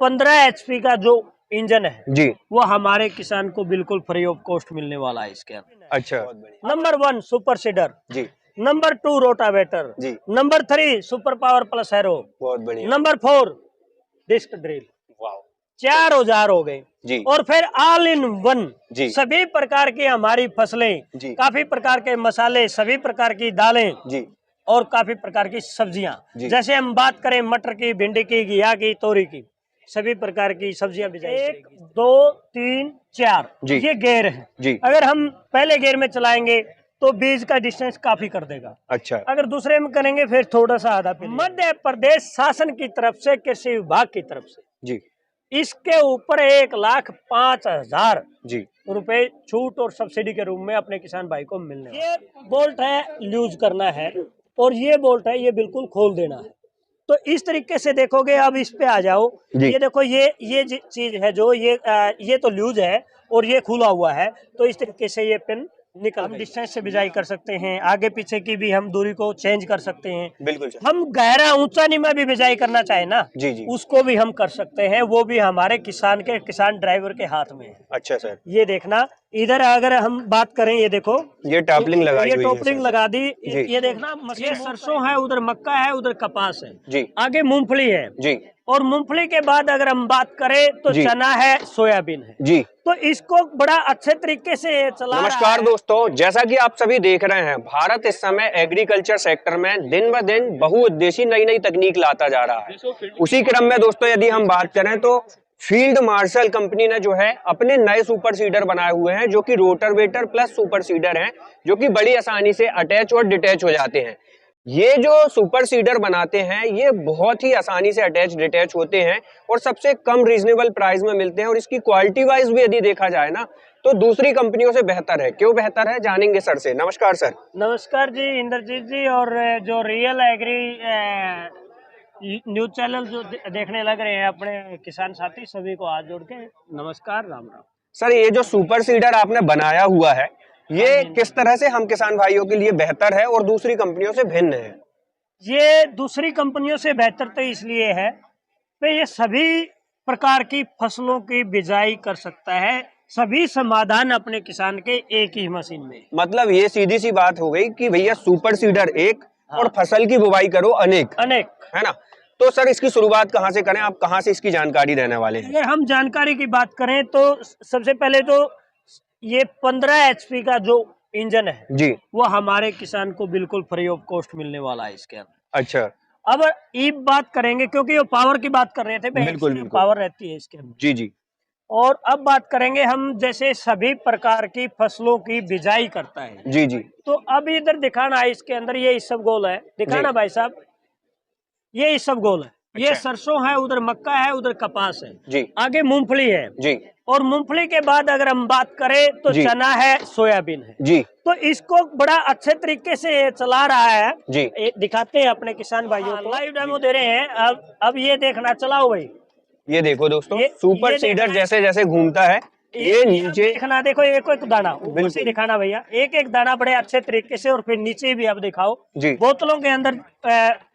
15 HP का जो engine है जी, वो हमारे किसान को बिल्कुल फ्री ऑफ कॉस्ट मिलने वाला है इसके अंदर। अच्छा नंबर 1 सुपर सीडर, जी, नंबर 2 रोटावेटर, जी, number 3 super power plus harrow, बहुत बढ़िया, नंबर 4 डिस्क ड्रिल। वाह, 4 औजार हो गए जी, और फिर ऑल इन वन जी, सभी प्रकार की हमारी फसलें, जी, काफी प्रकार के मसाले, सभी प्रकार की दालें जी, और काफी प्रकार की सब्जियां। जी। जैसे हम बात करें मटर की, भिंडी की, घिया की, तोरी की, सभी प्रकार की सब्जियां बिजाई। 1 2 3 4 जी, ये गेयर है। जी, अगर हम पहले गेयर में चलाएंगे तो बीज का डिस्टेंस काफी कर देगा। अच्छा, अगर दूसरे में करेंगे फिर थोड़ा सा आधा। मध्य प्रदेश शासन की तरफ से, कृषि विभाग की तरफ से जी, इसके ऊपर 1,05,000 जी, रुपए छूट और सब्सिडी के रूप में अपने किसान भाई को मिलने वाला। ये बोल्ट है, लूज करना है, और ये बोल्ट है, ये बिल्कुल खोल देना है। तो इस तरीके से देखोगे, अब इस पे आ जाओ। जी। ये देखो, ये चीज है जो ये तो लूज है और ये खुला हुआ है, तो इस तरीके से ये पिन निकल। हम डिस्टेंस से बिजाई कर सकते हैं, आगे पीछे की भी हम दूरी को चेंज कर सकते हैं। बिल्कुल सर। हम गहरा ऊंचा नीमा भी बिजाई करना चाहे ना, जी, जी, उसको भी हम कर सकते हैं। वो भी हमारे किसान ड्राइवर के हाथ में है। अच्छा सर, ये देखना, इधर अगर हम बात करें, ये देखो, ये टॉपलिंग लगाई ये हुई है टोपलिंग सर। लगा दी। जी, ये देखना, ये सरसों है, उधर मक्का है, उधर कपास है, जी, आगे मूंगफली है, जी, और मूंगफली के बाद अगर हम बात करें तो जी, चना है, सोयाबीन है। जी। तो इसको बड़ा अच्छे तरीके से चला रहा नमस्कार है। दोस्तों, जैसा कि आप सभी देख रहे हैं, भारत इस समय एग्रीकल्चर सेक्टर में दिन ब दिन बहुउद्देशीय नई नई तकनीक लाता जा रहा है। उसी क्रम में दोस्तों यदि हम बात करें तो फील्ड मार्शल कंपनी ने जो है अपने नए सुपर सीडर बनाए हुए हैं, जो कि रोटावेटर प्लस सुपर सीडर हैं, जो कि बड़ी आसानी से अटैच और डिटैच हो जाते हैं। ये जो सुपर सीडर बनाते हैं ये बहुत ही आसानी से अटैच डिटैच होते हैं और सबसे कम रीजनेबल प्राइस में मिलते हैं, और इसकी क्वालिटी वाइज भी यदि देखा जाए ना तो दूसरी कंपनियों से बेहतर है। क्यों बेहतर है जानेंगे सर से। नमस्कार सर। नमस्कार जी, इंद्रजीत जी, और जो रियल एग्री न्यूज चैनल जो देखने लग रहे हैं अपने किसान साथी, सभी को हाथ जोड़ के नमस्कार, राम राम। सर ये जो सुपर सीडर आपने बनाया हुआ है ये किस तरह से हम किसान भाइयों के लिए बेहतर है और दूसरी कंपनियों से भिन्न है? ये दूसरी कंपनियों से बेहतर तो इसलिए है कि ये सभी प्रकार की फसलों की बिजाई कर सकता है। सभी समाधान अपने किसान के एक ही मशीन में। मतलब ये सीधी सी बात हो गई कि भैया सुपर सीडर एक और फसल की बुवाई करो अनेक, है ना। तो सर इसकी शुरुआत कहाँ से करें, आप कहाँ से इसकी जानकारी देने वाले हैं? अगर हम जानकारी की बात करें तो सबसे पहले तो ये 15 HP का जो इंजन है जी, वो हमारे किसान को बिल्कुल फ्री ऑफ कॉस्ट मिलने वाला है इसके अंदर। अच्छा, अब बात करेंगे, क्योंकि वो पावर की बात कर रहे थे, बिल्कुल बिल्कुल, पावर रहती है इसके अंदर। जी, जी, और अब बात करेंगे हम, जैसे सभी प्रकार की फसलों की बिजाई करता है। जी, जी, तो अब इधर दिखाना है, इसके अंदर ये इसबगोल है, दिखाना भाई साहब, ये इसबगोल है। ये अच्छा। सरसों है, उधर मक्का है, उधर कपास है, जी, आगे मूंगफली है, जी, और मूंगफली के बाद अगर हम बात करें तो जी, चना है, सोयाबीन है। जी, तो इसको बड़ा अच्छे तरीके से चला रहा है। जी, दिखाते हैं अपने किसान भाइयों को, लाइव डेमो दे रहे हैं। अब ये देखना, चलाओ भाई। ये देखो दोस्तों, ये सुपर सीडर जैसे जैसे घूमता है ये नीचे देखना, देखो एक एक दाना ऊपर से दिखाना भैया, एक एक दाना बड़े अच्छे तरीके से, और फिर नीचे भी अब दिखाओ जी, बोतलों के अंदर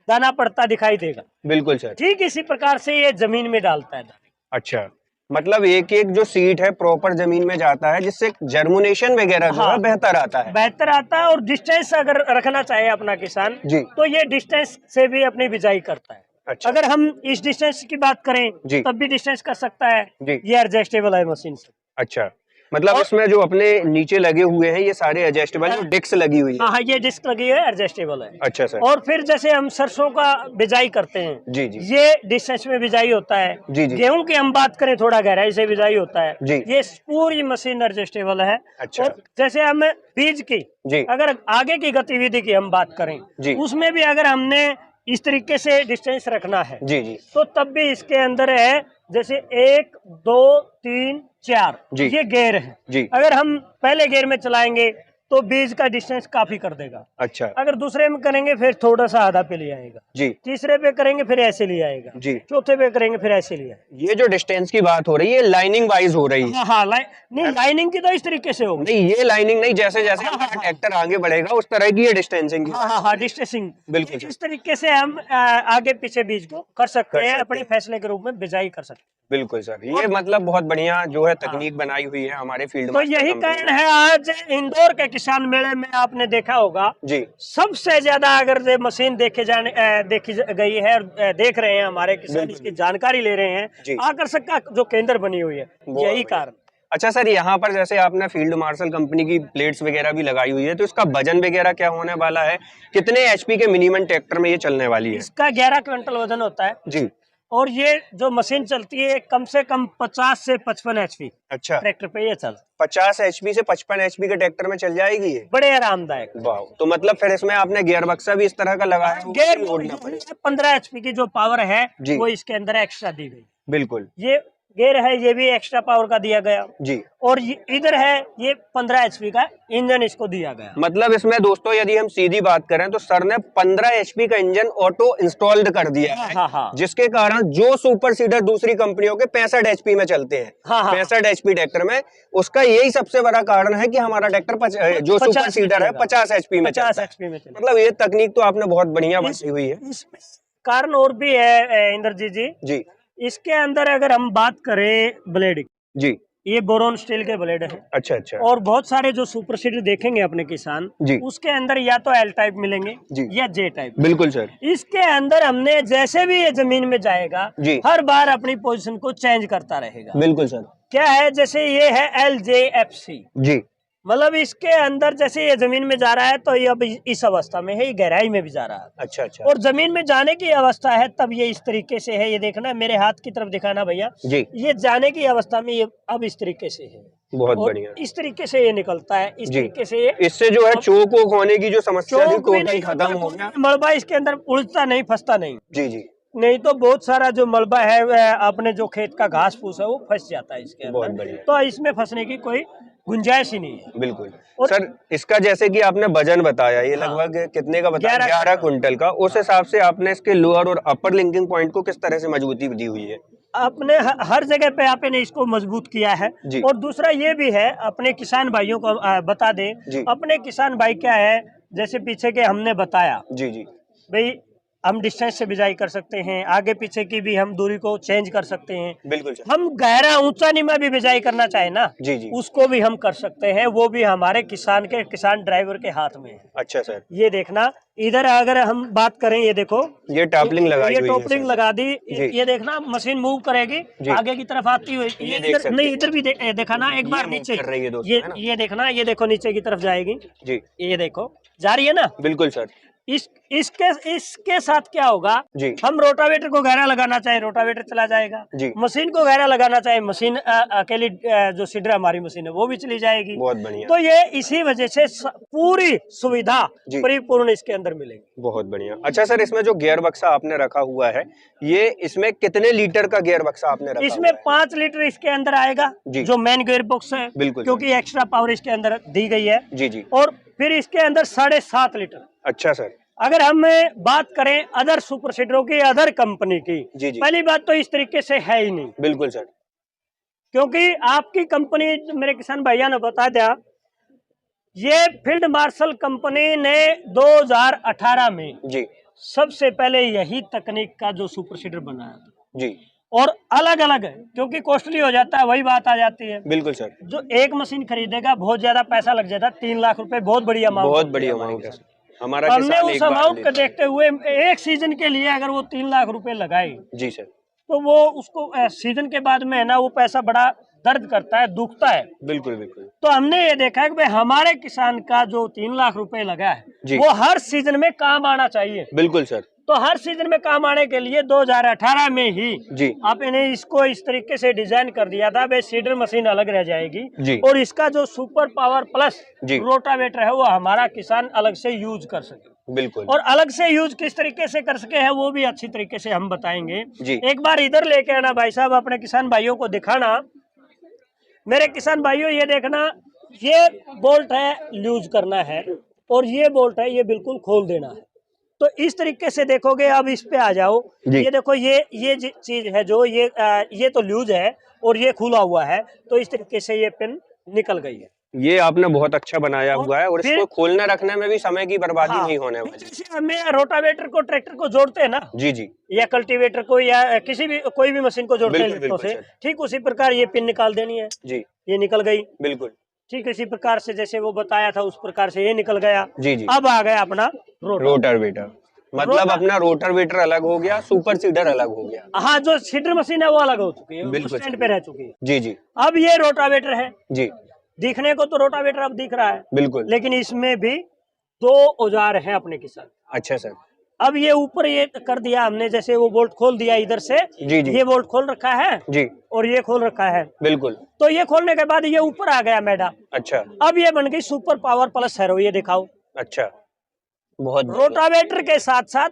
दाना पड़ता दिखाई देगा। बिल्कुल सर, ठीक इसी प्रकार से ये जमीन में डालता है। अच्छा, मतलब एक एक जो सीट है प्रॉपर जमीन में जाता है जिससे जर्मिनेशन वगैरह जो है बेहतर आता है। बेहतर आता है, और डिस्टेंस अगर रखना चाहे अपना किसान जी, तो ये डिस्टेंस से भी अपनी बिजाई करता है। अच्छा, अगर हम इस डिस्टेंस की बात करें जी, तब भी डिस्टेंस कर सकता है। जी, ये एडजस्टेबल है मशीन से। अच्छा, मतलब इसमें जो अपने नीचे लगे हुए हैं ये सारे एडजस्टेबल, जो डिस्क लगी हुई है। हाँ, ये डिस्क लगी है, एडजस्टेबल है। अच्छा सर, और फिर जैसे हम सरसों का बिजाई करते हैं, जी, जी, ये डिस्टेंस में बिजाई होता है। जी, जी, गेहूं की हम बात करें थोड़ा गहराई से बिजाई होता है। जी, ये पूरी मशीन एडजस्टेबल है। अच्छा, और जैसे हम बीज की, जी, अगर आगे की गतिविधि की हम बात करें, जी, उसमें भी अगर हमने इस तरीके से डिस्टेंस रखना है जी, जी, तो तब भी इसके अंदर है, जैसे 1 2 3 4 जी, ये गेयर है। जी, अगर हम पहले गेयर में चलाएंगे तो बीज का डिस्टेंस काफी कर देगा। अच्छा अगर दूसरे में करेंगे फिर थोड़ा सा आधा पे ले आएगा, जी तीसरे पे करेंगे फिर ऐसे ले आएगा, जी। चौथे पे करेंगे फिर ऐसे ले आएगा। ये जो डिस्टेंस की बात हो रही है लाइनिंग वाइज हो रही है। हाँ हाँ, नहीं लाइनिंग की तो इस तरीके से होगी। नहीं ये लाइनिंग नहीं, जैसे जैसे हमारा ट्रैक्टर आगे बढ़ेगा उस तरह की ये डिस्टेंसिंग की। हाँ हाँ हाँ, डिस्टेंसिंग बिल्कुल इस तरीके से हम आगे पीछे बीज को कर सकते हैं, अपने फैसले के रूप में बिजाई कर सकते हैं। बिल्कुल सर, ये मतलब बहुत बढ़िया जो है तकनीक बनाई हुई है हमारे फील्ड तो में। यही कारण है आज इंदौर के किसान मेले में आपने देखा होगा जी सबसे ज्यादा अगर ये मशीन देखी गई है और देख रहे हैं हमारे किसान, इसकी जानकारी ले रहे जी। हैं, आकर्षक का जो केंद्र बनी हुई है, यही कारण। अच्छा सर, यहाँ पर जैसे आपने फील्ड मार्शल कंपनी की प्लेट्स वगैरह भी लगाई हुई है, तो इसका वजन वगैरह क्या होने वाला है? कितने एचपी के मिनिमम ट्रैक्टर में ये चलने वाली है? इसका 11 क्विंटल वजन होता है जी। और ये जो मशीन चलती है कम से कम 50 से 55 एचपी अच्छा, ट्रैक्टर पे ये चल 50 एचपी से 55 एचपी के ट्रैक्टर में चल जाएगी ये? बड़े आरामदायक। वाह, तो मतलब फिर इसमें आपने गियर बक्सा भी इस तरह का लगाया है? गेयर लोडना पड़ेगा। 15 एचपी की जो पावर है जी। वो इसके अंदर एक्स्ट्रा दी गई। बिल्कुल ये गेयर है, ये भी एक्स्ट्रा पावर का दिया गया जी। और इधर है ये 15 एचपी का इंजन इसको दिया गया। मतलब इसमें दोस्तों यदि हम सीधी बात करें तो सर ने 15 एचपी का इंजन ऑटो इंस्टॉल्ड कर दिया है। हाँ हाँ, जिसके कारण जो सुपर सीडर दूसरी कंपनियों के 65 एचपी में चलते हैं, हाँ हाँ, 65 एचपी ट्रैक्टर में, उसका यही सबसे बड़ा कारण है कि हमारा ट्रैक्टर जो सुपर सीडर है 50 एचपी में 50 एचपी में चलेगा। मतलब ये तकनीक तो आपने बहुत बढ़िया बताई हुई है। इसमें कारण और भी है इंद्रजीत जी। जी इसके अंदर अगर हम बात करें ब्लेड, जी। ये बोरोन स्टील के ब्लेड है। अच्छा अच्छा। और बहुत सारे जो सुपर सीडर देखेंगे अपने किसान जी। उसके अंदर या तो एल टाइप मिलेंगे जी। या जे टाइप। बिल्कुल सर। इसके अंदर हमने जैसे भी ये जमीन में जाएगा जी। हर बार अपनी पोजीशन को चेंज करता रहेगा। बिल्कुल सर। क्या है, जैसे ये है LJFC, जी। मतलब इसके अंदर जैसे ये जमीन में जा रहा है तो ये अब इस अवस्था में है, ये गहराई में भी जा रहा है। अच्छा अच्छा। और जमीन में जाने की अवस्था है तब ये इस तरीके से है। ये देखना, मेरे हाथ की तरफ दिखाना भैया जी। ये जाने की अवस्था में ये अब इस तरीके से है। बहुत और बढ़िया। इस तरीके से ये निकलता है, इस जी। तरीके से ये इससे जो है चोक वोक होने की जो समस्या थी चौक भी टोटल नहीं खत्म हो गया। मलबा इसके अंदर उलझता नहीं, फंसता नहीं। जी जी। नहीं तो बहुत सारा जो मलबा है अपने जो खेत का घास फूस है वो फंस जाता है इसके बहुत अंदर। बढ़िया। तो इसमें फंसने की कोई गुंजाइश ही नहीं है। बिल्कुल। और सर इसका जैसे कि आपने वजन बताया, ये हाँ। लगभग कितने का बताया? 11 11 क्विंटल का। उस हिसाब से आपने इसके लोअर और अपर लिंकिंग पॉइंट को किस तरह से मजबूती दी हुई है? आपने हर जगह पे आपने इसको मजबूत किया है। जी। और दूसरा ये भी है, अपने किसान भाइयों को बता दें, जी। अपने किसान भाई क्या है, जैसे पीछे के हमने बताया जी जी। भाई हम डिस्टेंस से बिजाई कर सकते हैं, आगे पीछे की भी हम दूरी को चेंज कर सकते हैं। बिल्कुल सर। हम गहरा ऊंचा नीमा भी बिजाई करना चाहे ना, जी जी। उसको भी हम कर सकते हैं। वो भी हमारे किसान ड्राइवर के हाथ में है। अच्छा सर। ये देखना, इधर अगर हम बात करें, ये देखो ये टॉपलिंग लगाई ये हुई है टॉपलिंग सर। लगा दी। जी। ये देखना मशीन मूव करेगी जी। आगे की तरफ आती हुई। ये देख सकते नहीं हैं। इधर भी देखा ना, एक बार move नीचे कर रही है दोस्तों, है ना? ये देखना, ये देखो नीचे की तरफ जाएगी। जी। ये देखो जा रही है ना। बिल्कुल सर। इसके साथ क्या होगा, जी। हम रोटावेटर को गहरा लगाना चाहे रोटावेटर चला जाएगा, जी। मशीन को गहरा लगाना चाहे मशीन अकेली जो सीडर हमारी मशीन है वो भी चली जाएगी। बहुत बढ़िया। तो ये इसी वजह से पूरी सुविधा जी। परिपूर्ण इसके अंदर मिलेगी। बहुत बढ़िया। अच्छा सर, इसमें जो गियर बक्सा आपने रखा हुआ है, ये इसमें कितने लीटर का गियर बक्सा आपने रखा इसमें हुआ है? 5 लीटर इसके अंदर आएगा जी। जो मेन गियर बॉक्स है। बिल्कुल क्योंकि एक्स्ट्रा पावर इसके अंदर दी गई है। जी जी। और फिर इसके अंदर 7.5 लीटर। अच्छा सर। अगर हम बात करें अदर सुपर सीडरों की, अदर कंपनी की, जी जी। पहली बात तो इस तरीके से है ही नहीं। बिल्कुल सर। क्योंकि आपकी कंपनी, मेरे किसान भैया ने बता दिया, ये फील्ड मार्शल कंपनी ने 2018 में जी सबसे पहले यही तकनीक का जो सुपर सीडर बनाया था। जी। और अलग अलग है, क्योंकि कॉस्टली हो जाता है, वही बात आ जाती है। बिल्कुल सर। जो एक मशीन खरीदेगा बहुत ज्यादा पैसा लग जाता है, 3 लाख रुपए बहुत बड़ी अमाउंट। बहुत बड़ी अमाउंट है। हमारा हमने किसान उस एक बार अमाउंट को लेता है। देखते हुए एक सीजन के लिए अगर वो 3 लाख रुपए लगाए जी सर। तो वो उसको सीजन के बाद में है ना, वो पैसा बड़ा दर्द करता है, दुखता है। बिल्कुल बिल्कुल। तो हमने ये देखा है कि भाई हमारे किसान का जो 3 लाख रुपए लगा जी। है वो हर सीजन में काम आना चाहिए। बिल्कुल सर। तो हर सीजन में काम आने के लिए 2018 में ही जी। आपने इसको इस तरीके से डिजाइन कर दिया था, भाई सीडर मशीन अलग रह जाएगी जी। और इसका जो सुपर पावर प्लस जी। रोटावेटर है वो हमारा किसान अलग से यूज कर सके। बिल्कुल। और अलग से यूज किस तरीके से कर सके है वो भी अच्छी तरीके से हम बताएंगे। जी। एक बार इधर लेके आना भाई साहब, अपने किसान भाइयों को दिखाना। मेरे किसान भाइयों ये देखना, ये बोल्ट है लूज करना है और ये बोल्ट है ये बिल्कुल खोल देना है। तो इस तरीके से देखोगे, अब इस पे आ जाओ, जी। ये देखो ये चीज है जो ये तो लूज है और ये खुला हुआ है, तो इस तरीके से ये पिन निकल गई है। ये आपने बहुत अच्छा बनाया और हुआ है और फिर इसको खोलने रखने में भी समय की बर्बादी हाँ, नहीं होने फिर वाली। जैसे हमें रोटावेटर को ट्रैक्टर को जोड़ते हैं ना, जी जी, या कल्टीवेटर को या किसी भी कोई भी मशीन को जोड़ते हैं बिल्कुल लिफ्टों बिल्कुल से, सर। ठीक उसी प्रकार ये पिन निकाल देनी है। जी ये निकल गई, बिल्कुल। ठीक इसी प्रकार से जैसे वो बताया था उस प्रकार से ये निकल गया। जी जी, अब आ गया अपना रोटर। रोटावेटर, मतलब रोटा अपना रोटावेटर अलग हो गया, सुपर सीडर अलग हो गया। हाँ, जो सीडर मशीन है वो अलग हो चुकी है, वो बिल्कुल स्टैंड सर। पे रह चुकी है। जी जी अब ये रोटावेटर है, जी, दिखने को तो रोटावेटर अब दिख रहा है, बिल्कुल। लेकिन इसमें भी दो औजार हैं अपने के साथ। अच्छा सर। अब ये ऊपर ये कर दिया हमने, जैसे वो बोल्ट खोल दिया इधर से, जी जी ये बोल्ट खोल रखा है जी, और ये खोल रखा है, बिल्कुल। तो ये खोलने के बाद ये ऊपर आ गया मैडा। अच्छा अब ये बन गई सुपर पावर प्लस हैरो, ये दिखाओ। अच्छा, बहुत बढ़िया, रोटावेटर के साथ साथ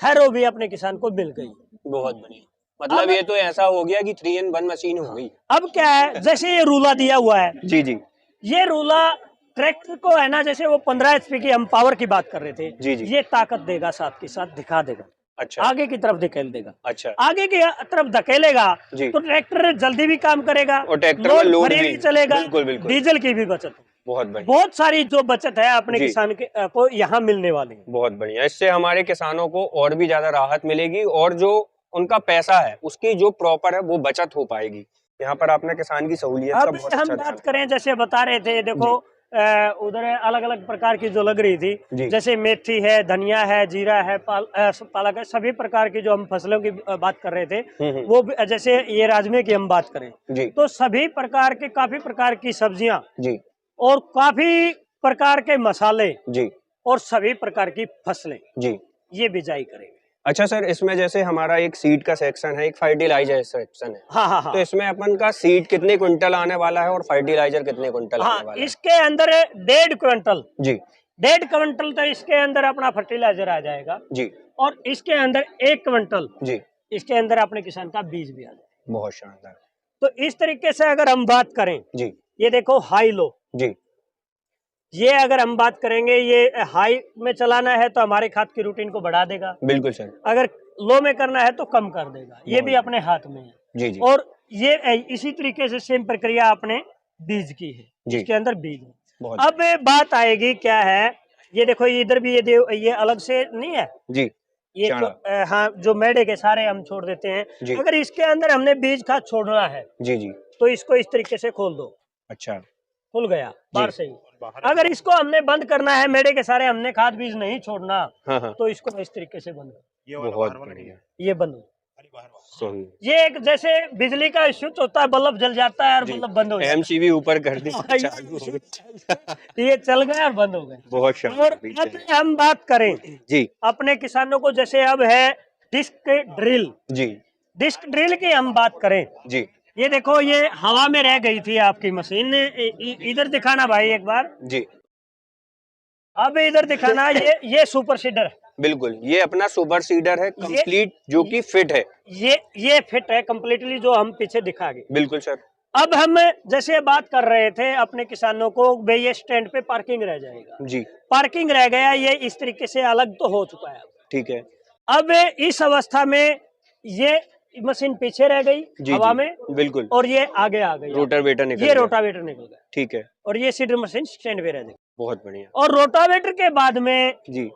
हैरो भी अपने किसान को मिल गई। बहुत बढ़िया। मतलब अब- ये तो ऐसा हो गया कि 3 in 1 मशीन हो गई। अब क्या है, जैसे ये रूला दिया हुआ है, जी जी ये रूला ट्रैक्टर को है ना, जैसे वो 15 HP की हम पावर की बात कर रहे थे, जी जी, ये ताकत देगा, साथ के साथ दिखा देगा, अच्छा आगे की तरफ धकेल देगा। अच्छा आगे की तरफ धकेलेगा जी, तो ट्रैक्टर जल्दी भी काम करेगा और ट्रैक्टर में लोड फ्री भी भी चलेगा, बिल्कुल बिल्कुल, डीजल की भी बचत होगी। बहुत बढ़िया, बहुत सारी जो बचत है अपने जी। किसान के को यहाँ मिलने वाली है। बहुत बढ़िया। इससे हमारे किसानों को और भी ज्यादा राहत मिलेगी और जो उनका पैसा है उसकी जो प्रॉपर है वो बचत हो पाएगी। यहाँ पर आपने किसान की सहूलियत का अब बहुत हम अच्छा बात ध्यान। करें, जैसे बता रहे थे, देखो उधर अलग अलग प्रकार की जो लग रही थी, जी जैसे मेथी है, धनिया है, जीरा है, पालक है, सभी प्रकार की जो हम फसलों की बात कर रहे थे, वो जैसे ये राजमे की हम बात करें जी तो सभी प्रकार के, काफी प्रकार की सब्जियां जी और काफी प्रकार के मसाले जी और सभी प्रकार की फसलें जी। ये बिजाई करेंगे। अच्छा सर, इसमें जैसे हमारा एक सीड का सेक्शन है, एक फर्टिलाइजर सेक्शन है, हाँ हाँ हाँ तो इसमें अपन का सीड कितने क्विंटल आने वाला है और फर्टिलाइजर कितने क्विंटल आने हाँ, वाला है? इसके अंदर 1.5 क्विंटल, जी 1.5 क्विंटल तो इसके अंदर अपना फर्टिलाइजर आ जाएगा, जी और इसके अंदर 1 क्विंटल जी, इसके अंदर अपने किसान का बीज भी आ जाएगा। बहुत शानदार। तो इस तरीके से अगर हम बात करें, जी ये देखो हाई लो, जी ये अगर हम बात करेंगे, ये हाई में चलाना है तो हमारे खाद की रूटीन को बढ़ा देगा, बिल्कुल सर। अगर लो में करना है तो कम कर देगा, ये भी अपने हाथ में है। जी जी और ये इसी तरीके से सेम प्रक्रिया अपने बीज की है, जी, इसके अंदर बीज है। बहुत अब बात आएगी क्या है, ये देखो इधर भी ये अलग से नहीं है, जी ये चाणा। हाँ, जो मेढे के सारे हम छोड़ देते हैं, जी अगर इसके अंदर हमने बीज खाद छोड़ना है जी जी, तो इसको इस तरीके से खोल दो, अच्छा खुल गया बाहर से ही। अगर इसको हमने बंद करना है, मेढे के सारे हमने खाद बीज नहीं छोड़ना, हाँ हाँ, तो इसको इस तरीके से बंद कर, बहुत बढ़िया, ये बंद हो। सही। ये एक जैसे बिजली का स्विच होता है, बल्ब जल जाता है और जी। बल्ब बंद हो जाता एमसीबी ऊपर कर दी, है। चालू हो गई। ये चल गए और बंद हो गए। बहुत और शानदार। अब हम बात करें जी अपने किसानों को, जैसे अब है डिस्क ड्रिल, जी डिस्क ड्रिल की हम बात करें, जी ये देखो ये हवा में रह गई थी आपकी मशीन, इधर दिखाना भाई एक बार, जी, अब इधर दिखाना, ये सुपर सीडर है, बिल्कुल ये अपना सुपर सीडर है कंप्लीट, जो कि फिट है, ये फिट है कम्प्लीटली, जो हम पीछे दिखा गए। बिल्कुल सर। अब हम जैसे बात कर रहे थे अपने किसानों को, भाई ये स्टैंड पे पार्किंग रह जाएगा, जी पार्किंग रह गया, ये इस तरीके से अलग तो हो चुका है। ठीक है, अब इस अवस्था में ये मशीन पीछे रह गई जी हवा जी, में, बिल्कुल और ये आगे आ गई, रोटावेटर निकल ये गया। रोटावेटर निकल गया, ठीक है, और ये सीडर मशीन स्टैंड पे रह गई। बहुत बढ़िया और रोटावेटर के बाद में जी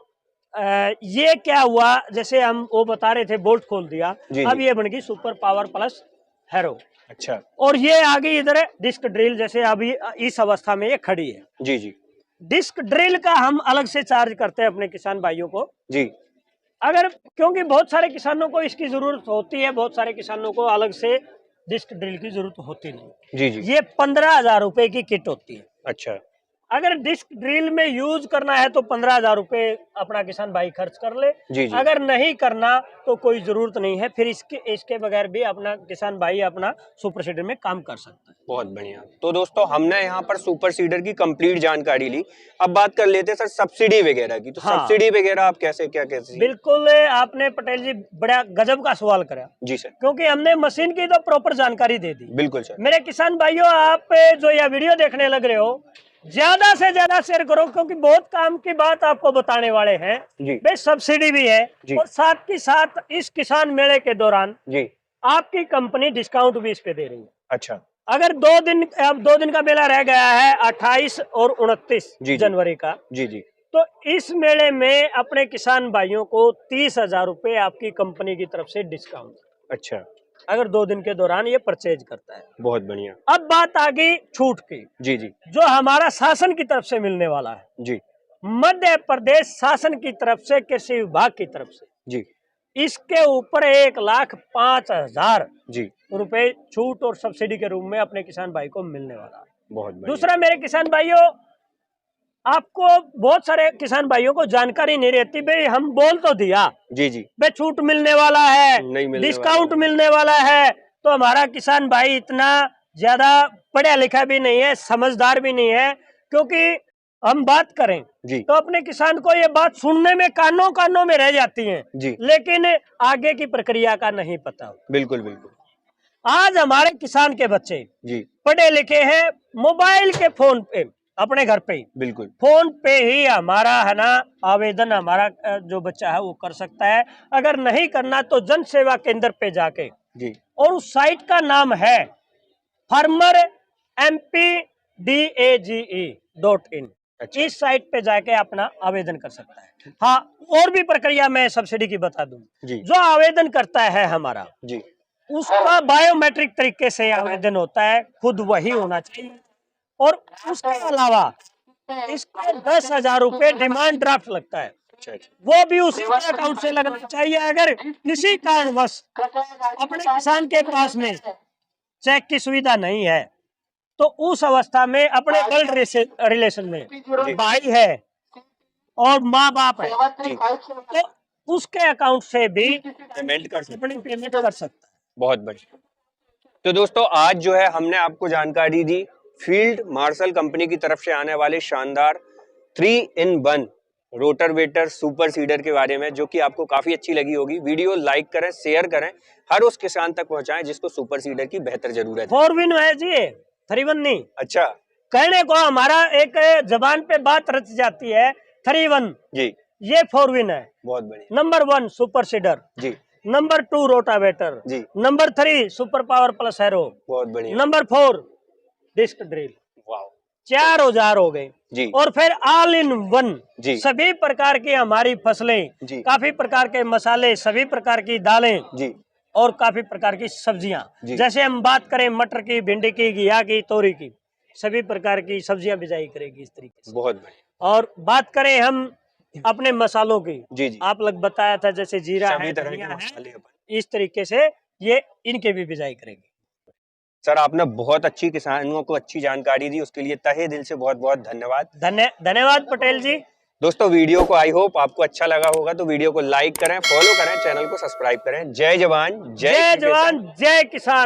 ये क्या हुआ, जैसे हम वो बता रहे थे, बोल्ट खोल दिया, जी अब जी, ये बन गई सुपर पावर प्लस हैरो, अच्छा और ये आ गई इधर डिस्क ड्रिल, जैसे अभी इस अवस्था में ये खड़ी है। जी जी डिस्क ड्रिल का हम अलग से चार्ज करते हैं अपने किसान भाइयों को, जी, अगर क्योंकि बहुत सारे किसानों को इसकी जरूरत होती है, बहुत सारे किसानों को अलग से डिस्क ड्रिल की जरूरत होती नहीं। जी जी, ये 15,000 रुपए की किट होती है, अच्छा अगर डिस्क ड्रिल में यूज करना है तो 15,000 रुपए अपना किसान भाई खर्च कर ले। जी जी। अगर नहीं करना तो कोई जरूरत नहीं है, फिर इसके बगैर भी अपना किसान भाई अपना सुपर सीडर में काम कर सकता है। बहुत बढ़िया। तो दोस्तों हमने यहाँ पर सुपर सीडर की कंप्लीट जानकारी ली। अब बात कर लेते हैं सर सब्सिडी वगैरह की। तो हाँ। सब्सिडी वगैरह आप कैसे? बिल्कुल आपने पटेल जी बड़ा गजब का सवाल करा। जी सर। क्योंकि हमने मशीन की तो प्रॉपर जानकारी दे दी। बिल्कुल सर। मेरे किसान भाइयों, आप जो यह वीडियो देखने लग रहे हो, ज्यादा से ज्यादा शेयर करो, क्योंकि बहुत काम की बात आपको बताने वाले हैं। भाई सब्सिडी भी है और साथ ही साथ इस किसान मेले के दौरान जी आपकी कंपनी डिस्काउंट भी इस पे दे रही है। अच्छा। अगर 2 दिन का मेला रह गया है 28 और 29 जनवरी का। जी जी। तो इस मेले में अपने किसान भाइयों को 30,000 रुपए आपकी कंपनी की तरफ से डिस्काउंट। अच्छा। अगर 2 दिन के दौरान ये परचेज करता है। बहुत बढ़िया। अब बात आ गई छूट की। जी जी। जो हमारा शासन की तरफ से मिलने वाला है। जी। मध्य प्रदेश शासन की तरफ से, कृषि विभाग की तरफ से जी इसके ऊपर 1,05,000 जी रुपए छूट और सब्सिडी के रूप में अपने किसान भाई को मिलने वाला है। बहुत बढ़िया। दूसरा, मेरे किसान भाइयों, आपको बहुत सारे किसान भाइयों को जानकारी नहीं रहती। भाई हम बोल तो दिया जी जी भाई छूट मिलने वाला है, डिस्काउंट मिलने वाला है, तो हमारा किसान भाई इतना ज्यादा पढ़ा लिखा भी नहीं है, समझदार भी नहीं है। क्योंकि हम बात करें जी तो अपने किसान को ये बात सुनने में कानों में रह जाती है जी, लेकिन आगे की प्रक्रिया का नहीं पता। बिल्कुल बिल्कुल। आज हमारे किसान के बच्चे जी पढ़े लिखे हैं, मोबाइल के फोन पे अपने घर पे ही, बिल्कुल फोन पे ही हमारा है ना आवेदन हमारा जो बच्चा है वो कर सकता है। अगर नहीं करना तो जन सेवा केंद्र पे जाके जी, और उस साइट का नाम है farmermpdage.in। अच्छा। इस साइट पे जाके अपना आवेदन कर सकता है। हाँ, और भी प्रक्रिया मैं सब्सिडी की बता दूं जी। जो आवेदन करता है हमारा जी, उसका बायोमेट्रिक तरीके से आवेदन होता है, खुद वही होना चाहिए। और उसके अलावा इसके 10,000 रुपए डिमांड ड्राफ्ट लगता है। वो भी उसी के अकाउंट से लगना चाहिए। अगर किसी कारणवश अपने किसान के पास में चेक की सुविधा नहीं है तो उस अवस्था में अपने ब्लड रिलेशन में भाई है और माँ बाप है तो उसके अकाउंट से भी पेमेंट कर सकता है। बहुत बढ़िया। तो दोस्तों आज जो है हमने आपको जानकारी दी फील्ड मार्शल कंपनी की तरफ से आने वाले शानदार 3-in-1 रोटावेटर सुपर सीडर के बारे में, जो कि आपको काफी अच्छी लगी होगी। वीडियो लाइक करें, शेयर करें, हर उस किसान तक पहुंचाएं जिसको सुपर सीडर की बेहतर जरूरत है। 4 विन है जी, 3 1 नहीं। अच्छा, कहने को हमारा एक जबान पे बात रच जाती है 3 1 जी, ये 4 विन है। बहुत बढ़िया। नंबर 1 सुपर सीडर जी, नंबर 2 रोटावेटर जी, number 3 super power plus harrow. बहुत बढ़िया। Number 4 disc drill. वाओ, 4 औजार हो गए जी। और फिर ऑल इन वन जी, सभी प्रकार की हमारी फसलें जी, काफी प्रकार के मसाले, सभी प्रकार की दालें जी, और काफी प्रकार की सब्जियां। जैसे हम बात करें मटर की, भिंडी की, घिया की, तोरी की, सभी प्रकार की सब्जियां बिजाई करेगी इस तरीके से। बहुत बढ़िया। और बात करें हम अपने मसालों की जी जी, आप लोग बताया था जैसे जीरा है, धनिया है, इस तरीके से ये इनके भी बिजाई करेगी। सर आपने बहुत अच्छी किसानों को अच्छी जानकारी दी, उसके लिए तहे दिल से बहुत बहुत धन्यवाद। धन्यवाद पटेल जी। दोस्तों वीडियो को आई होप आपको अच्छा लगा होगा, तो वीडियो को लाइक करें, फॉलो करें, चैनल को सब्सक्राइब करें। जय जवान जय किसान।